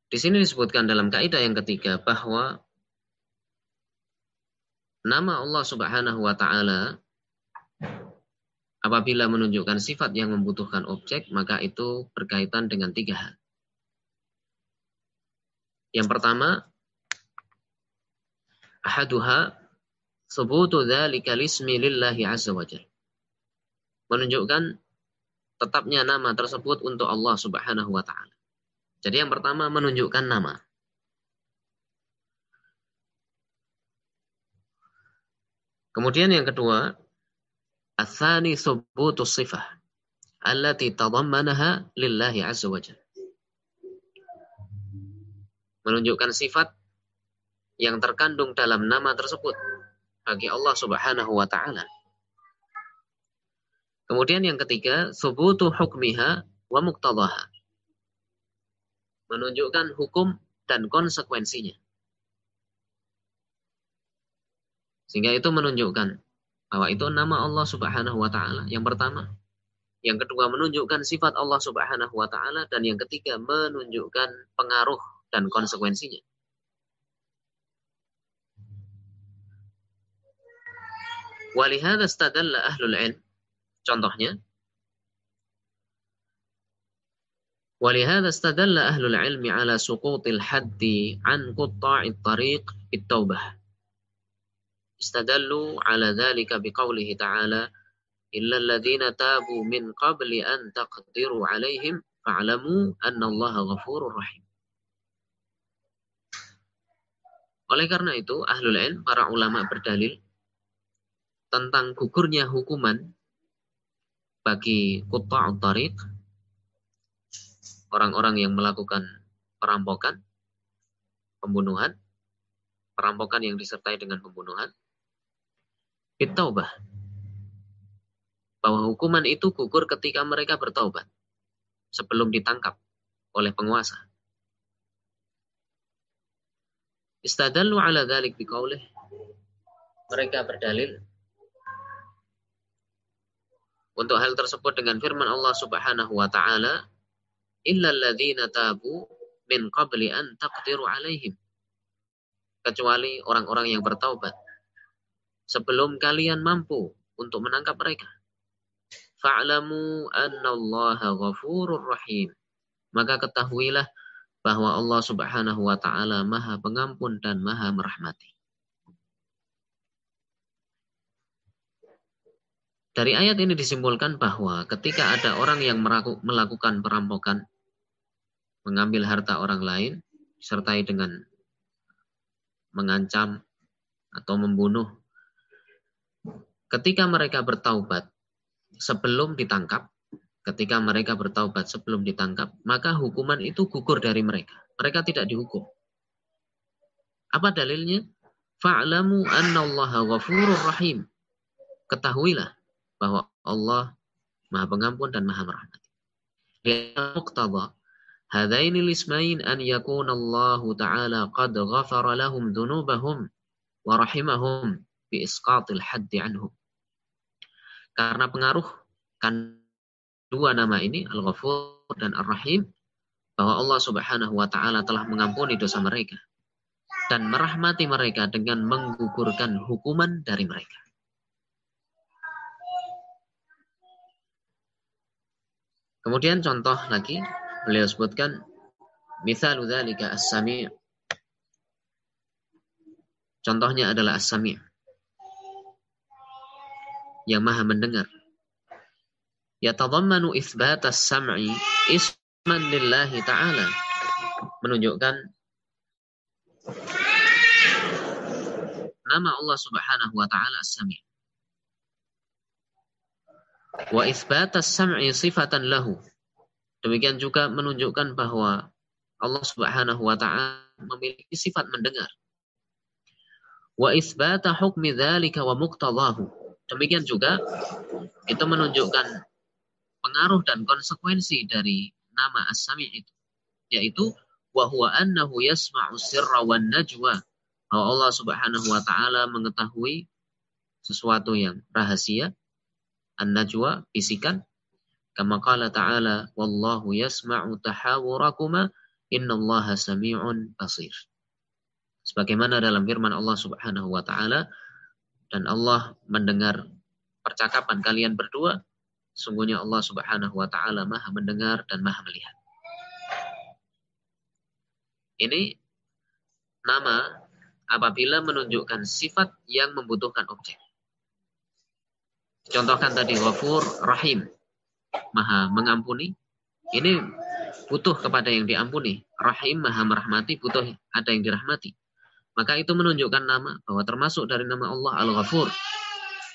Di sini disebutkan dalam kaidah yang ketiga bahwa nama Allah Subhanahu wa ta'ala apabila menunjukkan sifat yang membutuhkan objek, maka itu berkaitan dengan 3 hal. Yang pertama, ahaduha thubutu dzalika lismi lillahi azza wa jalla. Menunjukkan tetapnya nama tersebut untuk Allah Subhanahu wa ta'ala. Jadi yang pertama menunjukkan nama. Kemudian yang kedua, ats-tsani thubutus sifah allati tadammanaha lillahi azza wa jalla. Menunjukkan sifat yang terkandung dalam nama tersebut bagi Allah Subhanahu wa taala. Kemudian yang ketiga, thubutu hukmiha wa muqtadaha. Menunjukkan hukum dan konsekuensinya. Sehingga itu menunjukkan bahwa itu nama Allah Subhanahu wa taala yang pertama. Yang kedua menunjukkan sifat Allah Subhanahu wa taala, dan yang ketiga menunjukkan pengaruh dan konsekuensinya. Walihada istadalla ahlul ilm. Contohnya, walihada istadalla ahlul ilmi ala suqutil haddi an qutta'it tariq bit-taubah. Istadallu ala dhalika biqaulihi ta'ala illa alladhina tabu min qabli an taqdiru alaihim fa'lamu anna Allaha ghafurur rahim. Oleh karena itu, ahlul ilm, para ulama berdalil tentang gugurnya hukuman bagi qutta'ut tariq, orang-orang yang melakukan perampokan, pembunuhan, perampokan yang disertai dengan pembunuhan, bit-taubah, bahwa hukuman itu gugur ketika mereka bertaubat sebelum ditangkap oleh penguasa. Istadallu ala dzalik biqaulih, mereka berdalil untuk hal tersebut dengan firman Allah Subhanahu wa taala, illal ladzina tabu min qabli an taqdiru alaihim, kecuali orang-orang yang bertaubat sebelum kalian mampu untuk menangkap mereka. Fa'lamu annallaha ghafurur rahim, maka ketahuilah bahwa Allah Subhanahu wa taala Maha Pengampun dan Maha Merahmati. Dari ayat ini disimpulkan bahwa ketika ada orang yang melakukan perampokan, mengambil harta orang lain, disertai dengan mengancam atau membunuh, ketika mereka bertaubat sebelum ditangkap, maka hukuman itu gugur dari mereka. Mereka tidak dihukum. Apa dalilnya? Fa'lamu annallaha ghafurur rahim. Ketahuilah bahwa Allah Maha Pengampun dan Maha Merahmati. Lihat muqtada hadaini lismain an yakuna Allah Ta'ala qad ghafara lahum dhunubahum wa rahimahum bi isqatil haddi anhum. Karena pengaruh kan dua nama ini, Al-Ghafur dan Ar-Rahim, bahwa Allah Subhanahu wa taala telah mengampuni dosa mereka dan merahmati mereka dengan menggugurkan hukuman dari mereka. Kemudian contoh lagi beliau sebutkan mithalu dzalika as-sami'. Contohnya adalah as-sami', yang Maha mendengar. Yatadhammanu itsbat as-sam'i isman lillahi ta'ala, menunjukkan nama Allah Subhanahu wa taala as-sami'. Wa itsbat as-sam'i sifatan lahu, demikian juga menunjukkan bahwa Allah Subhanahu wa taala memiliki sifat mendengar. Wa itsbat hukmi dzalika wa muqtadahu, demikian juga itu menunjukkan pengaruh dan konsekuensi dari nama As-Sami' itu, yaitu wa huwa annahu yasma'u sirra wan najwa, bahwa Allah Subhanahu wa taala mengetahui sesuatu yang rahasia, an-najwa, bisikan, kama qala ta'ala wallahu yasma'u tahawurakuma innallaha sami'un basir. Sebagaimana dalam firman Allah Subhanahu wa taala, dan Allah mendengar percakapan kalian berdua, sungguhnya Allah Subhanahu wa taala Maha mendengar dan Maha melihat. Ini nama apabila menunjukkan sifat yang membutuhkan objek. Contohkan tadi Ghafur Rahim, Maha mengampuni, ini butuh kepada yang diampuni. Rahim, Maha merahmati, butuh ada yang dirahmati. Maka itu menunjukkan nama, bahwa termasuk dari nama Allah Al-Ghafur,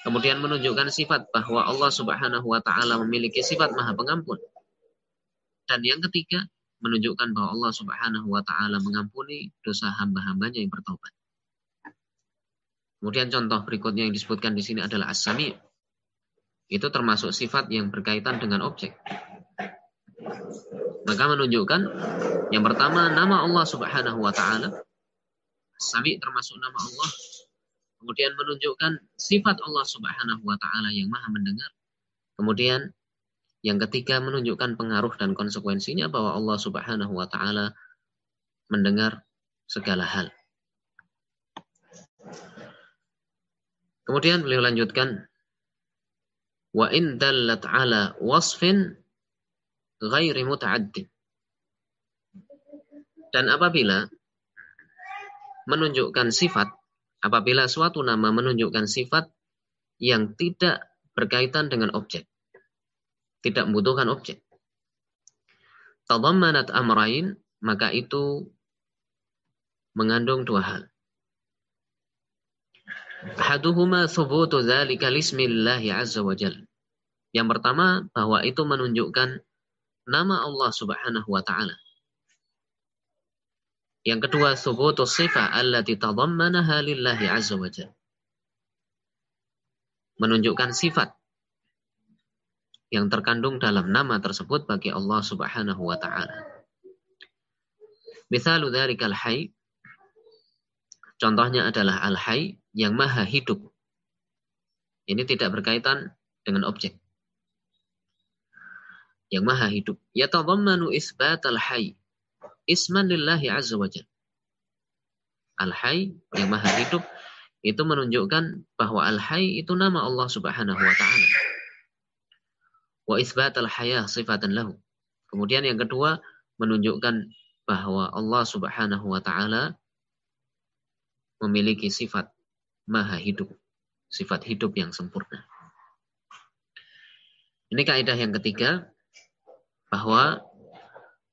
Kemudian menunjukkan sifat bahwa Allah Subhanahu wa taala memiliki sifat Maha Pengampun. Dan yang ketiga, menunjukkan bahwa Allah Subhanahu wa taala mengampuni dosa hamba-hambanya yang bertobat. Kemudian contoh berikutnya yang disebutkan di sini adalah As-Sami'. Itu termasuk sifat yang berkaitan dengan objek. Maka menunjukkan yang pertama nama Allah Subhanahu wa taala. As-Sami' termasuk nama Allah. Kemudian menunjukkan sifat Allah Subhanahu wa taala yang Maha mendengar. Kemudian yang ketiga menunjukkan pengaruh dan konsekuensinya bahwa Allah Subhanahu wa taala mendengar segala hal. Kemudian beliau lanjutkan, wa in dallat ala wasfin ghairi muta'addid. Dan apabila menunjukkan sifat, apabila suatu nama menunjukkan sifat yang tidak berkaitan dengan objek, tidak membutuhkan objek, tadammanat amrayn, maka itu mengandung dua hal. Ahaduhuma thubutu dzalika lismillahi azza wa jalla. Yang pertama, bahwa itu menunjukkan nama Allah Subhanahu wa taala. Yang kedua, thubutu sifah allati tadammanaha lillahi azza wa jalla. Menunjukkan sifat yang terkandung dalam nama tersebut bagi Allah Subhanahu wa taala. Mithalu dzarikal hayy. Contohnya adalah al-hayy, yang maha hidup. Ini tidak berkaitan dengan objek. Yang maha hidup. Yatadammanu isbatal hayy isman lillahi azza wa jalla. Al-hayy, yang maha hidup, itu menunjukkan bahwa al-hayy itu nama Allah Subhanahu wa taala. Wa isbatal hayah sifatan lahu. Kemudian yang kedua menunjukkan bahwa Allah Subhanahu wa taala memiliki sifat maha hidup, sifat hidup yang sempurna. Ini kaidah yang ketiga, bahwa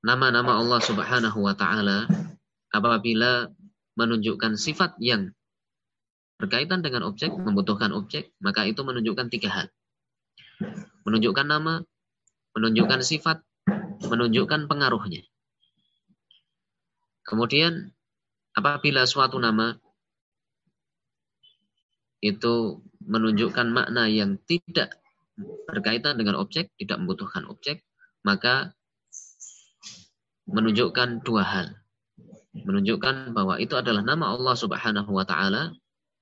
nama-nama Allah Subhanahu wa taala apabila menunjukkan sifat yang berkaitan dengan objek, membutuhkan objek, maka itu menunjukkan tiga hal. Menunjukkan nama, menunjukkan sifat, menunjukkan pengaruhnya. Kemudian apabila suatu nama itu menunjukkan makna yang tidak berkaitan dengan objek, tidak membutuhkan objek, maka menunjukkan dua hal. Menunjukkan bahwa itu adalah nama Allah Subhanahu wa taala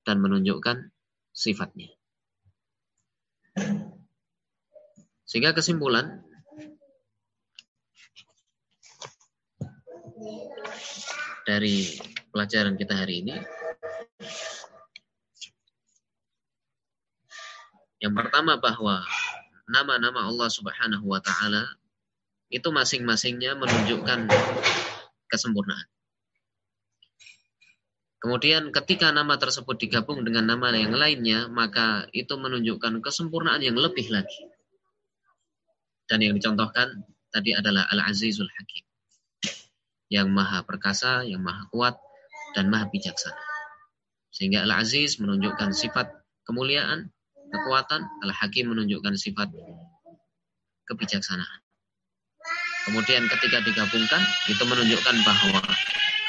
dan menunjukkan sifatnya. Sehingga kesimpulan dari pelajaran kita hari ini, yang pertama bahwa nama-nama Allah Subhanahu wa taala itu masing-masingnya menunjukkan kesempurnaan. Kemudian ketika nama tersebut digabung dengan nama yang lainnya, maka itu menunjukkan kesempurnaan yang lebih lagi. Dan yang dicontohkan tadi adalah Al-Azizul Hakim, yang maha perkasa, yang maha kuat, dan maha bijaksana. Sehingga Al-Aziz menunjukkan sifat kemuliaan, kekuatan, Al-Hakim menunjukkan sifat kebijaksanaan. Kemudian ketika digabungkan, itu menunjukkan bahwa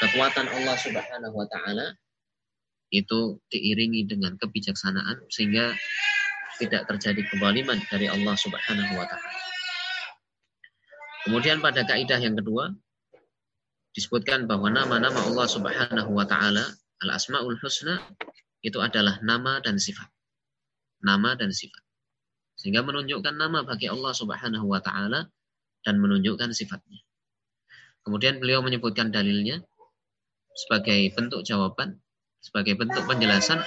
kekuatan Allah Subhanahu wa taala itu diiringi dengan kebijaksanaan sehingga tidak terjadi kezaliman dari Allah Subhanahu wa taala. Kemudian pada kaidah yang kedua disebutkan bahwa nama-nama Allah Subhanahu wa taala, Al-Asmaul Husna, itu adalah nama dan sifat. Nama dan sifat. Sehingga menunjukkan nama bagi Allah Subhanahu wa taala dan menunjukkan sifatnya. Kemudian beliau menyebutkan dalilnya sebagai bentuk jawaban, sebagai bentuk penjelasan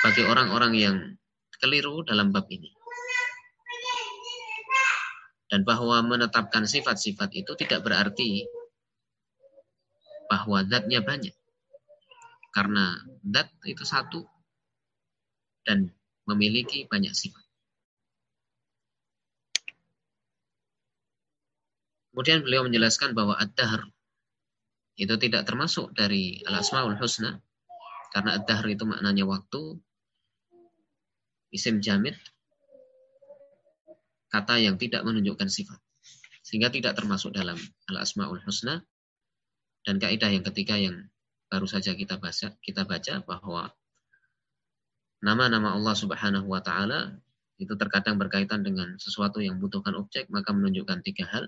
bagi orang-orang yang keliru dalam bab ini. Dan bahwa menetapkan sifat-sifat itu tidak berarti bahwa zatnya banyak. Karena zat itu satu dan memiliki banyak sifat. Kemudian beliau menjelaskan bahwa ad-dahr itu tidak termasuk dari al-asmaul husna, karena ad-dahr itu maknanya waktu, isim jamid, kata yang tidak menunjukkan sifat, sehingga tidak termasuk dalam al-asmaul husna. Dan kaidah yang ketiga yang baru saja kita baca bahwa nama-nama Allah Subhanahu wa taala itu terkadang berkaitan dengan sesuatu yang membutuhkan objek, maka menunjukkan tiga hal,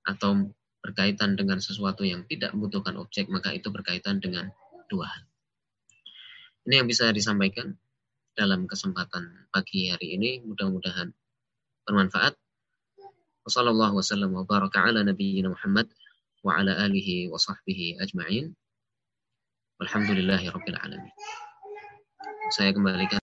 atau berkaitan dengan sesuatu yang tidak membutuhkan objek, maka itu berkaitan dengan dua hal. Ini yang bisa disampaikan dalam kesempatan pagi hari ini, mudah-mudahan bermanfaat. Wassallallahu wasallam wa baraka ala nabiyyina Muhammad wa ala alihi wa sahbihi ajma'in. Walhamdulillahi rabbil alamin. Saya kembalikan